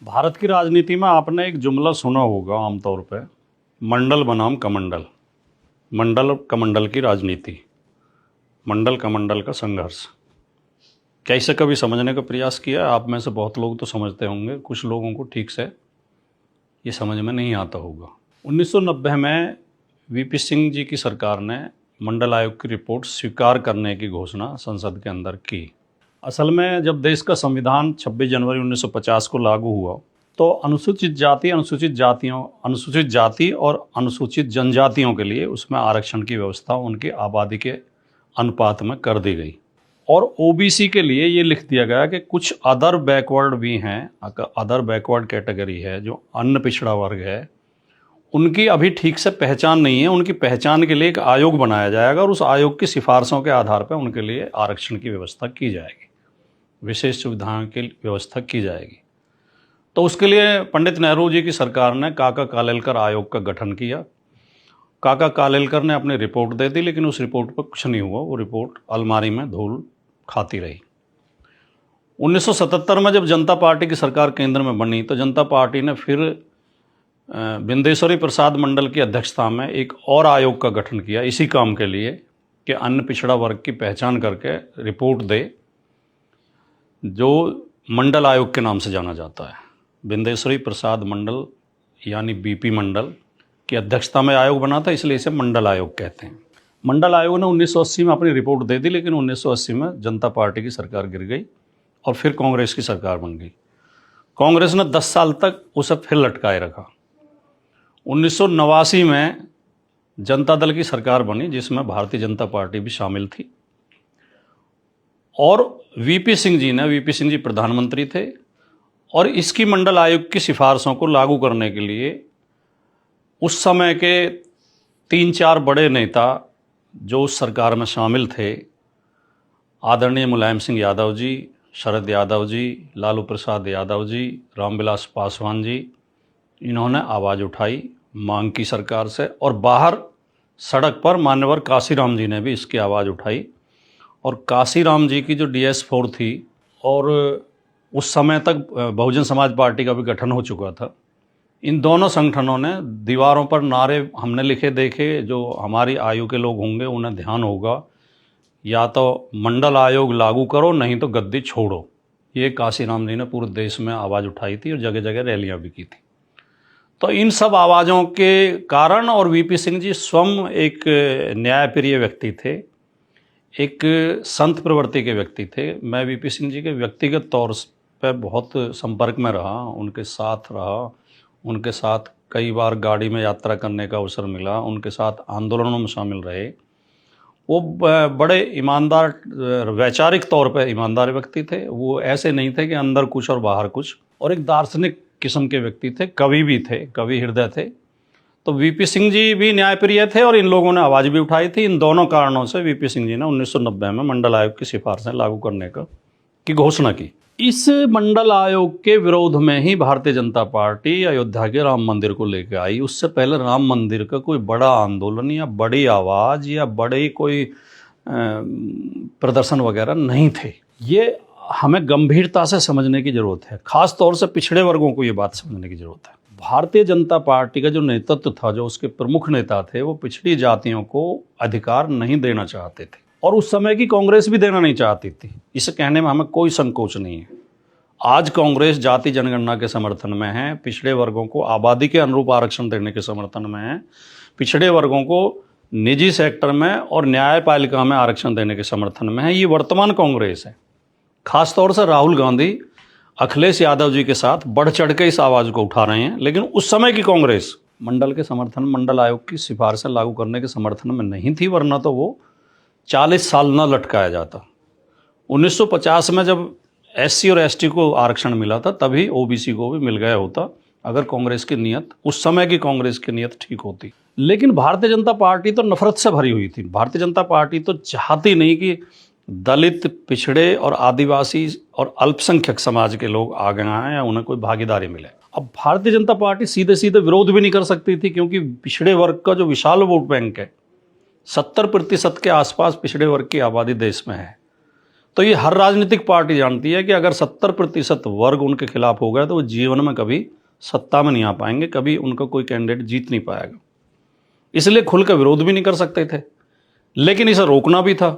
भारत की राजनीति में आपने एक जुमला सुना होगा आमतौर पे, मंडल बनाम कमंडल। मंडल कमंडल की राजनीति, मंडल कमंडल का संघर्ष। क्या इसे कभी समझने का प्रयास किया? आप में से बहुत लोग तो समझते होंगे, कुछ लोगों को ठीक से ये समझ में नहीं आता होगा। 1990 में वीपी सिंह जी की सरकार ने मंडल आयोग की रिपोर्ट स्वीकार करने की घोषणा संसद के अंदर की। असल में जब देश का संविधान 26 जनवरी 1950 को लागू हुआ तो अनुसूचित जाति और अनुसूचित जनजातियों के लिए उसमें आरक्षण की व्यवस्था उनकी आबादी के अनुपात में कर दी गई। और ओबीसी के लिए ये लिख दिया गया कि कुछ अदर बैकवर्ड भी हैं, अदर बैकवर्ड कैटेगरी है जो अन्य पिछड़ा वर्ग है, उनकी अभी ठीक से पहचान नहीं है। उनकी पहचान के लिए एक आयोग बनाया जाएगा और उस आयोग की सिफारिशों के आधार पर उनके लिए आरक्षण की व्यवस्था की जाएगी, विशेष सुविधाओं की व्यवस्था की जाएगी। तो उसके लिए पंडित नेहरू जी की सरकार ने काका कालेलकर आयोग का गठन किया। काका कालेलकर ने अपनी रिपोर्ट दे दी, लेकिन उस रिपोर्ट पर कुछ नहीं हुआ। वो रिपोर्ट अलमारी में धूल खाती रही। 1977 में जब जनता पार्टी की सरकार केंद्र में बनी तो जनता पार्टी ने फिर बिंदेश्वरी प्रसाद मंडल की अध्यक्षता में एक और आयोग का गठन किया इसी काम के लिए कि अन्य पिछड़ा वर्ग की पहचान करके रिपोर्ट दे, जो मंडल आयोग के नाम से जाना जाता है। बिंदेश्वरी प्रसाद मंडल यानी बीपी मंडल की अध्यक्षता में आयोग बना था, इसलिए इसे मंडल आयोग कहते हैं। मंडल आयोग ने 1980 में अपनी रिपोर्ट दे दी, लेकिन 1980 में जनता पार्टी की सरकार गिर गई और फिर कांग्रेस की सरकार बन गई। कांग्रेस ने 10 साल तक उसे फिर लटकाए रखा। 1989 में जनता दल की सरकार बनी, जिसमें भारतीय जनता पार्टी भी शामिल थी। और वीपी सिंह जी प्रधानमंत्री थे और इसकी मंडल आयोग की सिफारिशों को लागू करने के लिए उस समय के 3-4 बड़े नेता जो उस सरकार में शामिल थे, आदरणीय मुलायम सिंह यादव जी, शरद यादव जी, लालू प्रसाद यादव जी, रामविलास पासवान जी, इन्होंने आवाज़ उठाई मांग की सरकार से। और बाहर सड़क पर मान्यवर काशीराम जी ने भी इसकी आवाज़ उठाई। और काशीराम जी की जो DS4 थी, और उस समय तक बहुजन समाज पार्टी का भी गठन हो चुका था, इन दोनों संगठनों ने दीवारों पर नारे हमने लिखे देखे, जो हमारी आयु के लोग होंगे उन्हें ध्यान होगा, या तो मंडल आयोग लागू करो नहीं तो गद्दी छोड़ो। ये काशीराम जी ने पूरे देश में आवाज़ उठाई थी और जगह जगह रैलियां भी की थी। तो इन सब आवाज़ों के कारण, और वीपी सिंह जी स्वयं एक न्यायप्रिय व्यक्ति थे, एक संत प्रवृत्ति के व्यक्ति थे। मैं वीपी सिंह जी के व्यक्तिगत तौर पर बहुत संपर्क में रहा, उनके साथ रहा, उनके साथ कई बार गाड़ी में यात्रा करने का अवसर मिला, उनके साथ आंदोलनों में शामिल रहे। वो बड़े ईमानदार, वैचारिक तौर पर ईमानदार व्यक्ति थे। वो ऐसे नहीं थे कि अंदर कुछ और बाहर कुछ, और एक दार्शनिक किस्म के व्यक्ति थे, कवि भी थे, कवि हृदय थे। तो वीपी सिंह जी भी न्यायप्रिय थे और इन लोगों ने आवाज़ भी उठाई थी। इन दोनों कारणों से वीपी सिंह जी ने 1990 में मंडल आयोग की सिफारिशें लागू करने की घोषणा की। इस मंडल आयोग के विरोध में ही भारतीय जनता पार्टी अयोध्या के राम मंदिर को लेकर आई। उससे पहले राम मंदिर का कोई बड़ा आंदोलन या बड़ी आवाज़ या बड़े कोई प्रदर्शन वगैरह नहीं थे। ये हमें गंभीरता से समझने की ज़रूरत है, ख़ास तौर से पिछड़े वर्गों को ये बात समझने की ज़रूरत है। भारतीय जनता पार्टी का जो नेतृत्व था, जो उसके प्रमुख नेता थे, वो पिछड़ी जातियों को अधिकार नहीं देना चाहते थे, और उस समय की कांग्रेस भी देना नहीं चाहती थी। इसे कहने में हमें कोई संकोच नहीं है। आज कांग्रेस जाति जनगणना के समर्थन में है, पिछड़े वर्गों को आबादी के अनुरूप आरक्षण देने के समर्थन में है, पिछड़े वर्गों को निजी सेक्टर में और न्यायपालिका में आरक्षण देने के समर्थन में है। ये वर्तमान कांग्रेस है। खासतौर से राहुल गांधी अखिलेश यादव जी के साथ बढ़ चढ़ के इस आवाज़ को उठा रहे हैं। लेकिन उस समय की कांग्रेस मंडल के समर्थन, मंडल आयोग की सिफारिशें लागू करने के समर्थन में नहीं थी, वरना तो वो 40 साल न लटकाया जाता। 1950 में जब SC और ST को आरक्षण मिला था, तभी OBC को भी मिल गया होता, अगर कांग्रेस की नीयत, उस समय की कांग्रेस की नीयत ठीक होती। लेकिन भारतीय जनता पार्टी तो नफरत से भरी हुई थी। भारतीय जनता पार्टी तो चाहती नहीं कि दलित, पिछड़े और आदिवासी और अल्पसंख्यक समाज के लोग आगे आएँ या उन्हें कोई भागीदारी मिले। अब भारतीय जनता पार्टी सीधे सीधे विरोध भी नहीं कर सकती थी, क्योंकि पिछड़े वर्ग का जो विशाल वोट बैंक है, 70% के आसपास पिछड़े वर्ग की आबादी देश में है। तो ये हर राजनीतिक पार्टी जानती है कि अगर 70% वर्ग उनके खिलाफ हो गया तो वो जीवन में कभी सत्ता में नहीं आ पाएंगे, कभी उनका कोई कैंडिडेट जीत नहीं पाएगा। इसलिए खुलकर विरोध भी नहीं कर सकते थे, लेकिन इसे रोकना भी था।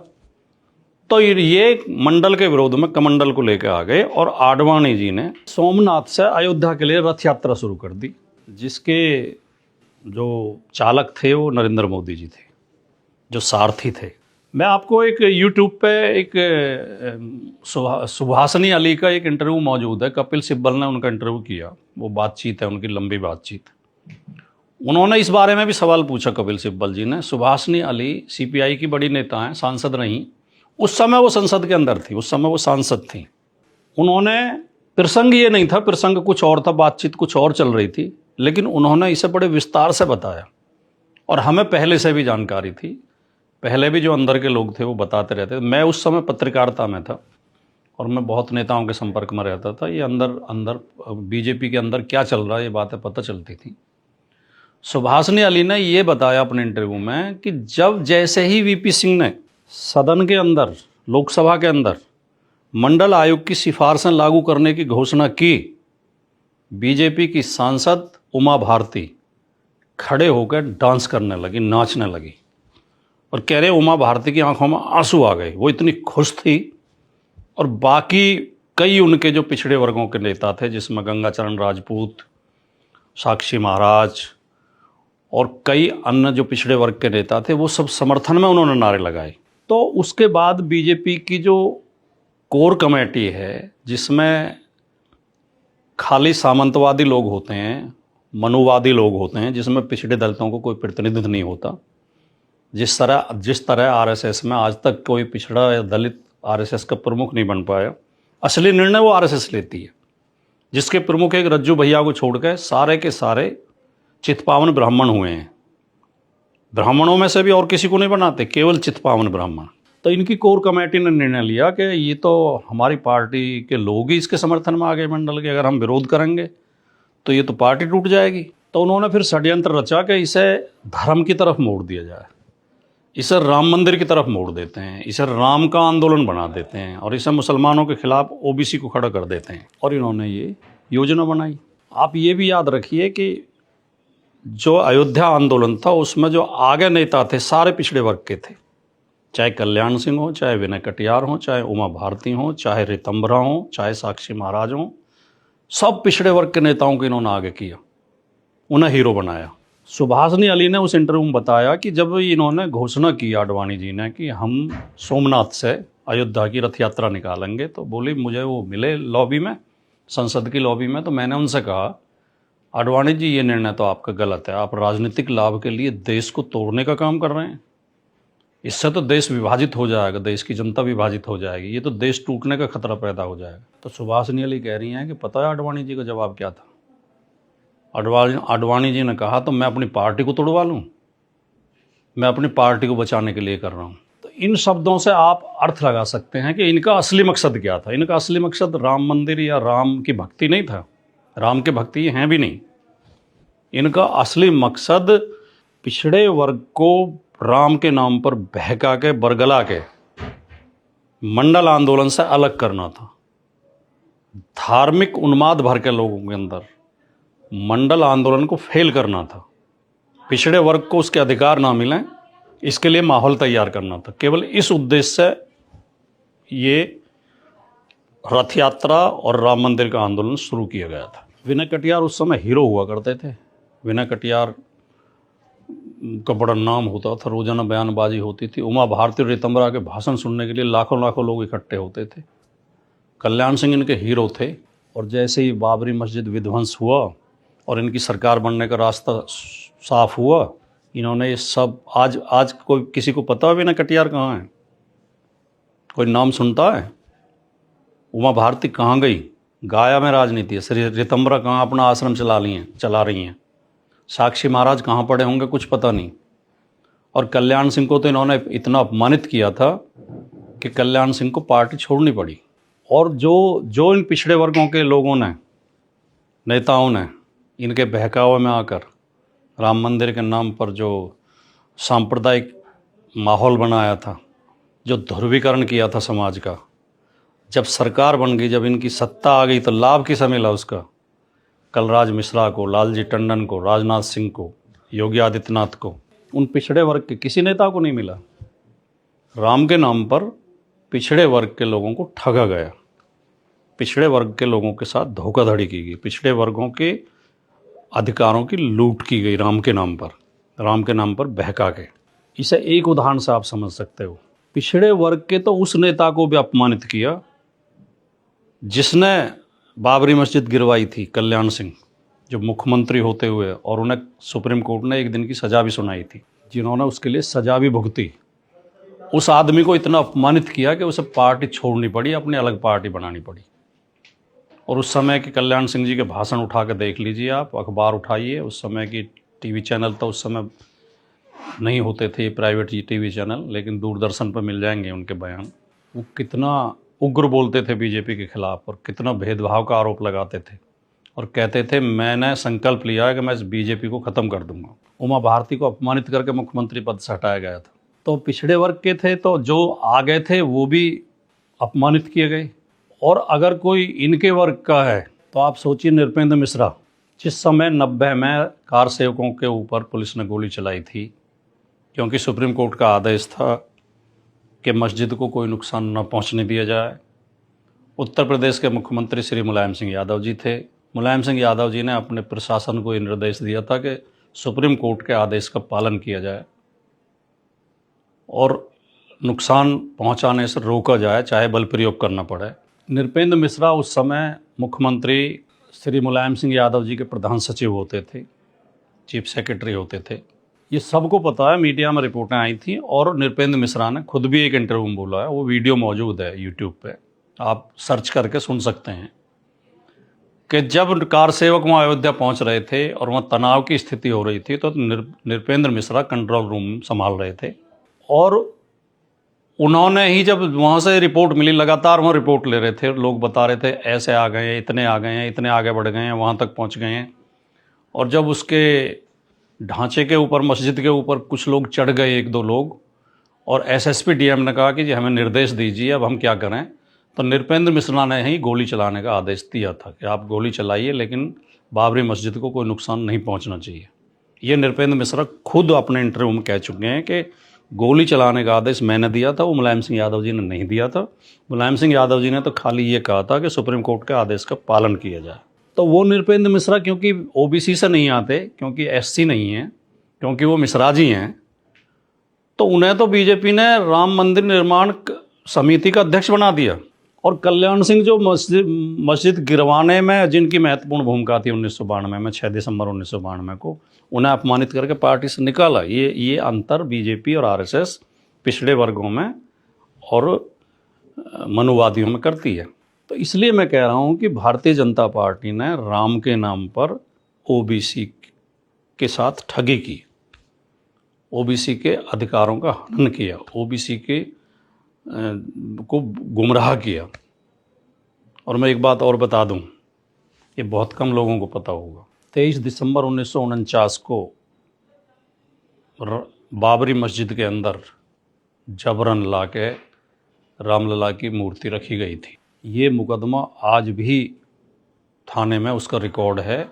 तो ये मंडल के विरोध में कमंडल को लेकर आ गए और आडवाणी जी ने सोमनाथ से अयोध्या के लिए रथ यात्रा शुरू कर दी, जिसके जो चालक थे वो नरेंद्र मोदी जी थे, जो सारथी थे। मैं आपको एक यूट्यूब पे एक सुभाषनी अली का एक इंटरव्यू मौजूद है, कपिल सिब्बल ने उनका इंटरव्यू किया, वो बातचीत है उनकी, लंबी बातचीत। उन्होंने इस बारे में भी सवाल पूछा कपिल सिब्बल जी ने। सुभाषनी अली सीपीआई की बड़ी नेता हैं, सांसद रहीं, उस समय वो संसद के अंदर थी, उस समय वो सांसद थी। उन्होंने, प्रसंग ये नहीं था, प्रसंग कुछ और था, बातचीत कुछ और चल रही थी, लेकिन उन्होंने इसे बड़े विस्तार से बताया और हमें पहले से भी जानकारी थी, पहले भी जो अंदर के लोग थे वो बताते रहते। मैं उस समय पत्रकारिता में था और मैं बहुत नेताओं के संपर्क में रहता था। ये अंदर बीजेपी के अंदर क्या चल रहा है ये बातें पता चलती थी। सुभाषनी अली ने ये बताया अपने इंटरव्यू में कि जब जैसे ही वीपी सिंह ने सदन के अंदर, लोकसभा के अंदर मंडल आयोग की सिफारिशें लागू करने की घोषणा की, बीजेपी की सांसद उमा भारती खड़े होकर डांस करने लगी, नाचने लगी और कह रहे उमा भारती की आंखों में आंसू आ गए। वो इतनी खुश थी। और बाकी कई उनके जो पिछड़े वर्गों के नेता थे, जिसमें गंगाचरण राजपूत, साक्षी महाराज और कई अन्य जो पिछड़े वर्ग के नेता थे, वो सब समर्थन में उन्होंने नारे लगाए। तो उसके बाद बीजेपी की जो कोर कमेटी है, जिसमें खाली सामंतवादी लोग होते हैं, मनुवादी लोग होते हैं, जिसमें पिछड़े दलितों को कोई प्रतिनिधित्व नहीं होता, जिस तरह आरएसएस में आज तक कोई पिछड़ा या दलित आरएसएस का प्रमुख नहीं बन पाया। असली निर्णय वो आरएसएस लेती है, जिसके प्रमुख एक रज्जू भैया को छोड़कर सारे के सारे चित्पावन ब्राह्मण हुए हैं। ब्राह्मणों में से भी और किसी को नहीं बनाते, केवल चित्पावन ब्राह्मण। तो इनकी कोर कमेटी ने निर्णय लिया कि ये तो हमारी पार्टी के लोग ही इसके समर्थन में आ गए मंडल के, अगर हम विरोध करेंगे तो ये तो पार्टी टूट जाएगी। तो उन्होंने फिर षड्यंत्र रचा कि इसे धर्म की तरफ मोड़ दिया जाए, इसे राम मंदिर की तरफ मोड़ देते हैं, इसे राम का आंदोलन बना देते हैं और इसे मुसलमानों के खिलाफ ओबीसी को खड़ा कर देते हैं। और इन्होंने ये योजना बनाई। आप ये भी याद रखिए कि जो अयोध्या आंदोलन था उसमें जो आगे नेता थे सारे पिछड़े वर्ग के थे, चाहे कल्याण सिंह हो, चाहे विनय कटियार हो, चाहे उमा भारती हो, चाहे रितंबरा हो, चाहे साक्षी महाराज हो, सब पिछड़े वर्ग के नेताओं को इन्होंने आगे किया, उन्हें हीरो बनाया। सुभाषनी अली ने उस इंटरव्यू में बताया कि जब इन्होंने घोषणा की आडवाणी जी ने कि हम सोमनाथ से अयोध्या की रथ यात्रा निकालेंगे, तो बोली मुझे वो मिले लॉबी में, संसद की लॉबी में। तो मैंने उनसे कहा, आडवाणी जी ये निर्णय तो आपका गलत है, आप राजनीतिक लाभ के लिए देश को तोड़ने का काम कर रहे हैं, इससे तो देश विभाजित हो जाएगा, देश की जनता विभाजित हो जाएगी, ये तो देश टूटने का खतरा पैदा हो जाएगा। तो सुभाषनी अली कह रही हैं कि पता है आडवाणी जी का जवाब क्या था? आडवाणी जी ने कहा, तो मैं अपनी पार्टी को तोड़वा लूँ, मैं अपनी पार्टी को बचाने के लिए कर रहा हूँ। तो इन शब्दों से आप अर्थ लगा सकते हैं कि इनका असली मकसद क्या था। इनका असली मकसद राम मंदिर या राम की भक्ति नहीं था, राम के भक्ति हैं भी नहीं। इनका असली मकसद पिछड़े वर्ग को राम के नाम पर बहका के, बरगला के मंडल आंदोलन से अलग करना था। धार्मिक उन्माद भर के लोगों के अंदर मंडल आंदोलन को फेल करना था, पिछड़े वर्ग को उसके अधिकार ना मिलें, इसके लिए माहौल तैयार करना था। केवल इस उद्देश्य से ये रथ यात्रा और राम मंदिर का आंदोलन शुरू किया गया था। विनय कटियार उस समय हीरो हुआ करते थे। विनय कटियार का बड़ा नाम होता था, रोजाना बयानबाजी होती थी। उमा भारती और रितंबरा के भाषण सुनने के लिए लाखों लाखों लोग इकट्ठे होते थे। कल्याण सिंह इनके हीरो थे। और जैसे ही बाबरी मस्जिद विध्वंस हुआ और इनकी सरकार बनने का रास्ता साफ हुआ, इन्होंने ये सब, आज कोई किसी को पता है विनय कटियार कहाँ है? कोई नाम सुनता है? उमा भारती कहाँ गई? गाया में राजनीति है। श्री रितंबरा कहाँ अपना आश्रम चला रही हैं। साक्षी महाराज कहाँ पड़े होंगे कुछ पता नहीं। और कल्याण सिंह को तो इन्होंने इतना अपमानित किया था कि कल्याण सिंह को पार्टी छोड़नी पड़ी। और जो इन पिछड़े वर्गों के लोगों ने, नेताओं ने इनके बहकावे में आकर राम मंदिर के नाम पर जो सांप्रदायिक माहौल बनाया था, जो ध्रुवीकरण किया था समाज का, जब सरकार बन गई, जब इनकी सत्ता आ गई, तो लाभ किसे मिला उसका? कलराज मिश्रा को, लालजी टंडन को, राजनाथ सिंह को, योगी आदित्यनाथ को। उन पिछड़े वर्ग के किसी नेता को नहीं मिला। राम के नाम पर पिछड़े वर्ग के लोगों को ठगा गया, पिछड़े वर्ग के लोगों के साथ धोखाधड़ी की गई, पिछड़े वर्गों के अधिकारों की लूट की गई राम के नाम पर बहका के। इसे एक उदाहरण से आप समझ सकते हो। पिछड़े वर्ग के तो उस नेता को भी अपमानित किया जिसने बाबरी मस्जिद गिरवाई थी, कल्याण सिंह, जो मुख्यमंत्री होते हुए, और उन्हें सुप्रीम कोर्ट ने 1 दिन की सज़ा भी सुनाई थी, जिन्होंने उसके लिए सज़ा भी भुगती। उस आदमी को इतना अपमानित किया कि उसे पार्टी छोड़नी पड़ी, अपनी अलग पार्टी बनानी पड़ी। और उस समय के कल्याण सिंह जी के भाषण उठा के देख लीजिए आप, अखबार उठाइए, उस समय की टीवी चैनल तो उस समय नहीं होते थे, प्राइवेट टीवी चैनल, लेकिन दूरदर्शन पर मिल जाएंगे उनके बयान। वो कितना उग्र बोलते थे बीजेपी के खिलाफ, और कितना भेदभाव का आरोप लगाते थे, और कहते थे मैंने संकल्प लिया है कि मैं इस बीजेपी को ख़त्म कर दूंगा। उमा भारती को अपमानित करके मुख्यमंत्री पद से हटाया गया था। तो पिछड़े वर्ग के थे, तो जो आ गए थे वो भी अपमानित किए गए। और अगर कोई इनके वर्ग का है तो आप सोचिए, नृपेंद्र मिश्रा, जिस समय 90 में कार सेवकों के ऊपर पुलिस ने गोली चलाई थी, क्योंकि सुप्रीम कोर्ट का आदेश था कि मस्जिद को कोई नुकसान न पहुंचने दिया जाए। उत्तर प्रदेश के मुख्यमंत्री श्री मुलायम सिंह यादव जी थे। मुलायम सिंह यादव जी ने अपने प्रशासन को ये निर्देश दिया था कि सुप्रीम कोर्ट के आदेश का पालन किया जाए और नुकसान पहुंचाने से रोका जाए, चाहे बल प्रयोग करना पड़े। नृपेंद्र मिश्रा उस समय मुख्यमंत्री श्री मुलायम सिंह यादव जी के प्रधान सचिव होते थे, चीफ सेक्रेटरी होते थे। ये सबको पता है, मीडिया में रिपोर्टें आई थी, और नृपेंद्र मिश्रा ने खुद भी एक इंटरव्यू में बोला है, वो वीडियो मौजूद है यूट्यूब पे, आप सर्च करके सुन सकते हैं, कि जब कार सेवक वहाँ अयोध्या पहुँच रहे थे और वहाँ तनाव की स्थिति हो रही थी, तो नृपेंद्र मिश्रा कंट्रोल रूम संभाल रहे थे, और उन्होंने ही जब वहाँ से रिपोर्ट मिली, लगातार वहाँ रिपोर्ट ले रहे थे, लोग बता रहे थे ऐसे आ गए हैं, इतने आ गए हैं, इतने आगे बढ़ गए हैं, वहाँ तक पहुँच गए हैं। और जब उसके ढांचे के ऊपर, मस्जिद के ऊपर कुछ लोग चढ़ गए, 1-2 लोग, और एसएसपी डीएम ने कहा कि जी हमें निर्देश दीजिए, अब हम क्या करें, तो नृपेंद्र मिश्रा ने ही गोली चलाने का आदेश दिया था कि आप गोली चलाइए, लेकिन बाबरी मस्जिद को कोई नुकसान नहीं पहुँचना चाहिए। ये नृपेंद्र मिश्रा खुद अपने इंटरव्यू में कह चुके हैं कि गोली चलाने का आदेश मैंने दिया था, वो मुलायम सिंह यादव जी ने नहीं दिया था। मुलायम सिंह यादव जी ने तो खाली ये कहा था कि सुप्रीम कोर्ट के आदेश का पालन किया जाए। तो वो नृपेंद्र मिश्रा क्योंकि ओबीसी से नहीं आते, क्योंकि एससी नहीं है, क्योंकि वो मिश्राजी हैं, तो उन्हें तो बीजेपी ने राम मंदिर निर्माण समिति का अध्यक्ष बना दिया। और कल्याण सिंह जो मस्जिद गिरवाने में जिनकी महत्वपूर्ण भूमिका थी 1992 में, 6 दिसंबर 1992 को, उन्हें अपमानित करके पार्टी से निकाला। ये अंतर बीजेपी और आरएसएस पिछड़े वर्गों में और मनुवादियों में करती है। तो इसलिए मैं कह रहा हूँ कि भारतीय जनता पार्टी ने राम के नाम पर ओबीसी के साथ ठगी की, ओबीसी के अधिकारों का हनन किया, ओबीसी के को गुमराह किया। और मैं एक बात और बता दूं, ये बहुत कम लोगों को पता होगा, 23 दिसंबर 1949 को बाबरी मस्जिद के अंदर जबरन लाके रामलला की मूर्ति रखी गई थी। ये मुकदमा आज भी थाने में उसका रिकॉर्ड है,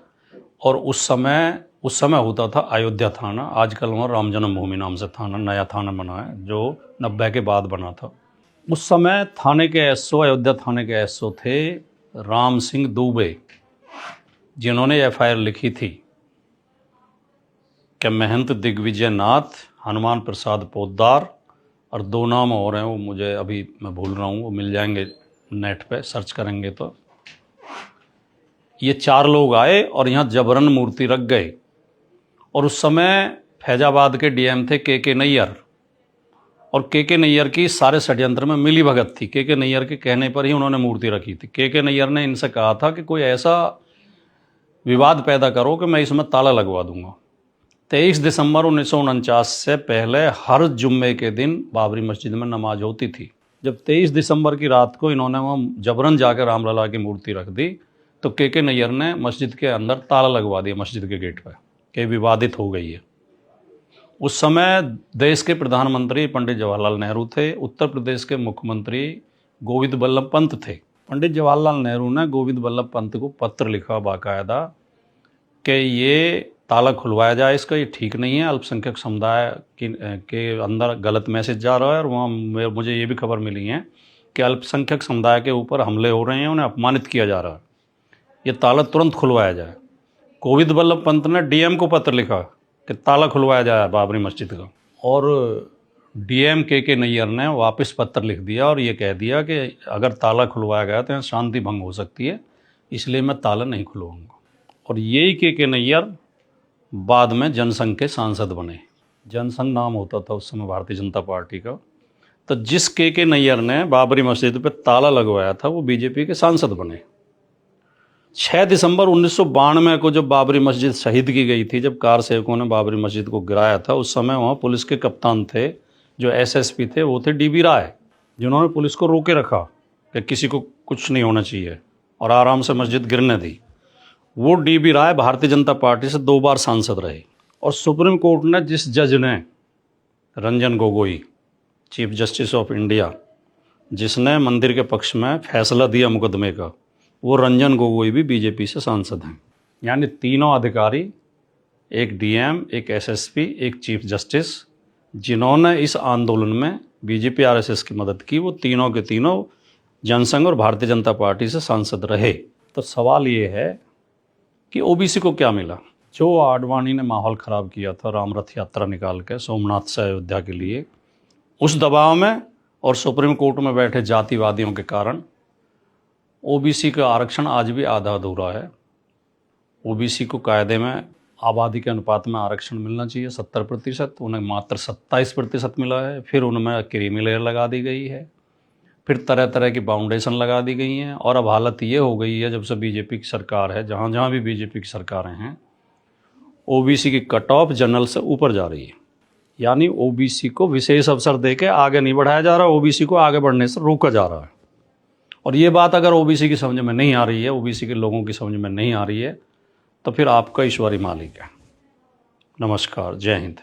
और उस समय होता था अयोध्या थाना, आजकल वहाँ राम जन्मभूमि नाम से थाना, नया थाना बना है, जो 90 के बाद बना था। उस समय थाने के एसओ, अयोध्या थाने के एसओ थे राम सिंह दुबे, जिन्होंने एफआईआर लिखी थी कि महंत दिग्विजय नाथ, हनुमान प्रसाद पोद्दार, और 2 नाम और हैं, वो मुझे अभी मैं भूल रहा हूँ, वो मिल जाएंगे नेट पे, सर्च करेंगे तो। ये 4 लोग आए और यहाँ जबरन मूर्ति रख गए। और उस समय फैजाबाद के डीएम थे के नैयर, और के नैयर की सारे षड्यंत्र में मिली भगत थी। के नैयर के कहने पर ही उन्होंने मूर्ति रखी थी। के नैयर ने इनसे कहा था कि कोई ऐसा विवाद पैदा करो कि मैं इसमें ताला लगवा दूंगा। 23 दिसंबर 1949 से पहले हर जुम्मे के दिन बाबरी मस्जिद में नमाज होती थी। जब 23 दिसंबर की रात को इन्होंने वहाँ जबरन जाकर रामलला की मूर्ति रख दी, तो के नैयर ने मस्जिद के अंदर ताला लगवा दिया, मस्जिद के गेट पर, कि विवादित हो गई है। उस समय देश के प्रधानमंत्री पंडित जवाहरलाल नेहरू थे, उत्तर प्रदेश के मुख्यमंत्री गोविंद बल्लभ पंत थे। पंडित जवाहरलाल नेहरू ने गोविंद बल्लभ पंत को पत्र लिखा बाकायदा कि ये ताला खुलवाया जाए इसका, ये ठीक नहीं है, अल्पसंख्यक समुदाय के अंदर गलत मैसेज जा रहा है। और वहाँ मुझे ये भी खबर मिली है कि अल्पसंख्यक समुदाय के ऊपर हमले हो रहे हैं, उन्हें अपमानित किया जा रहा है, ये ताला तुरंत खुलवाया जाए। गोविंद बल्लभ पंत ने डीएम को पत्र लिखा कि ताला खुलवाया जाए बाबरी मस्जिद का, और डीएम के नैयर ने वापस पत्र लिख दिया और ये कह दिया कि अगर ताला खुलवाया गया तो यहाँ शांति भंग हो सकती है, इसलिए मैं ताला नहीं खुलवाऊंगा। और यही के नैयर बाद में जनसंघ के सांसद बने। जनसंघ नाम होता था उस समय भारतीय जनता पार्टी का। तो जिस के नैयर ने बाबरी मस्जिद पे ताला लगवाया था वो बीजेपी के सांसद बने। 6 दिसंबर 1992 को जब बाबरी मस्जिद शहीद की गई थी, जब कार सेवकों ने बाबरी मस्जिद को गिराया था, उस समय वहाँ पुलिस के कप्तान थे, जो एसएसपी थे वो थे डीबी राय, जिन्होंने पुलिस को रोके रखा कि किसी को कुछ नहीं होना चाहिए और आराम से मस्जिद गिरने दी। वो डीबी राय भारतीय जनता पार्टी से 2 बार सांसद रहे। और सुप्रीम कोर्ट ने जिस जज ने, Ranjan Gogoi, chief justice of India, जिसने मंदिर के पक्ष में फैसला दिया मुकदमे का, वो रंजन गोगोई भी बीजेपी से सांसद हैं। यानी तीनों अधिकारी, एक डीएम, एक एसएसपी, एक चीफ जस्टिस, जिन्होंने इस आंदोलन में बीजेपी आरएसएस की मदद की, वो तीनों के तीनों जनसंघ और भारतीय जनता पार्टी से सांसद रहे। तो सवाल ये है कि ओबीसी को क्या मिला? जो आडवाणी ने माहौल ख़राब किया था राम रथ यात्रा निकाल के सोमनाथ से अयोध्या के लिए, उस दबाव में और सुप्रीम कोर्ट में बैठे जातिवादियों के कारण ओबीसी का आरक्षण आज भी आधा अधूरा है। ओबीसी को कायदे में आबादी के अनुपात में आरक्षण मिलना चाहिए 70%, उन्हें मात्र 27% मिला है। फिर उनमें क्रीमी लेयर लगा दी गई है, फिर तरह तरह की बाउंडेशन लगा दी गई हैं। और अब हालत ये हो गई है, जब से बीजेपी की सरकार है, जहाँ जहाँ भी बीजेपी की सरकारें हैं, ओबीसी की कट ऑफ जनरल से ऊपर जा रही है। यानी ओबीसी को विशेष अवसर देके आगे नहीं बढ़ाया जा रहा, ओबीसी को आगे बढ़ने से रोका जा रहा है। और ये बात अगर ओबीसी की समझ में नहीं आ रही है, ओबीसी के लोगों की समझ में नहीं आ रही है, तो फिर आपका ईश्वरी मालिक है। नमस्कार, जय हिंद।